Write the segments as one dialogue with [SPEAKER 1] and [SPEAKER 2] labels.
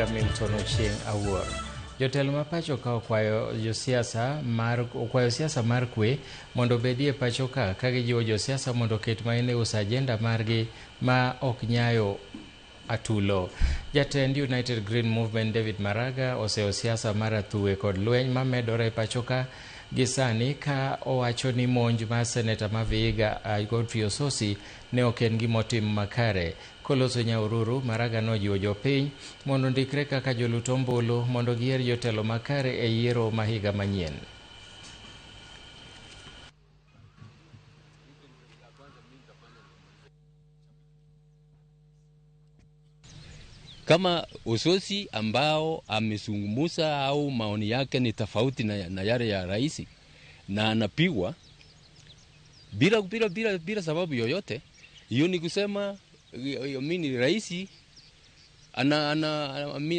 [SPEAKER 1] Masinga Milton Ochieng Awuor. Jotelo ma pacho ka okwayo siasa mar kwee mondo bedie pacho ka gijiwo josiasa mondo ket maine us agenda margi ma ok nyayo atulo. Jatend United Green Movement David Maraga oseo siasa mar athuya kod lweny ma medore pacho ka gisani ka owacho ni monj ma seneta ma Vihiga Godfrey Ososi ne ok en gima otim makare. Koloso Nyaururu, Maraga nojiwo jopiny mondo ndikre kaka jolut ombulu mondo giyier jotelo makare e yiero ma higa manyien.
[SPEAKER 2] Kama Ososi ambao amezungumza au maoni yake ni tofauti na yale ya rais na anapigwa bila sababu yoyote, hiyo ni kusema mimi rais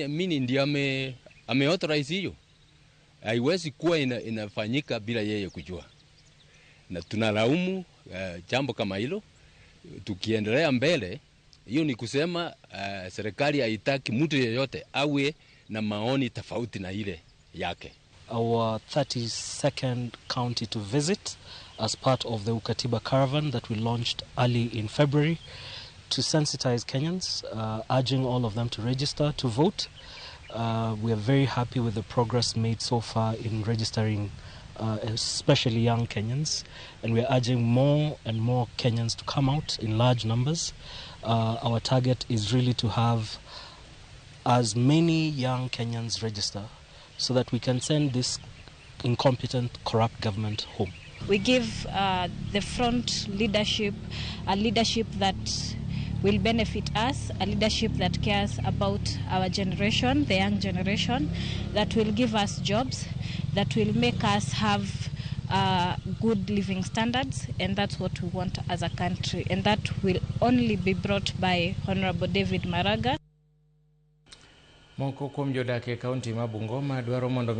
[SPEAKER 2] mimi ndiye authorize hiyo. Haiwezi kuwa inafanyika bila yeye kujua. Na tunalaumu jambo kama hilo. Tukiendelea mbele, hiyo ni kusema serikali haitaki mtu yeyote awe na maoni tofauti na ile yake.
[SPEAKER 3] Our 32nd county to visit as part of the Ukatiba caravan that we launched early in February to sensitize Kenyans, urging all of them to register to vote. We are very happy with the progress made so far in registering especially young Kenyans, and we are urging more and more Kenyans to come out in large numbers. Our target is really to have as many young Kenyans register so that we can send this incompetent, corrupt government home.
[SPEAKER 4] We give the front leadership a leadership that will benefit us, a leadership that cares about our generation, the young generation, that will give us jobs, that will make us have good living standards, and that's what we want as a country, and that will only be brought by Honorable David Maraga.
[SPEAKER 1] Moko kuom jodak e kaunti ma Bungoma dwaro mondo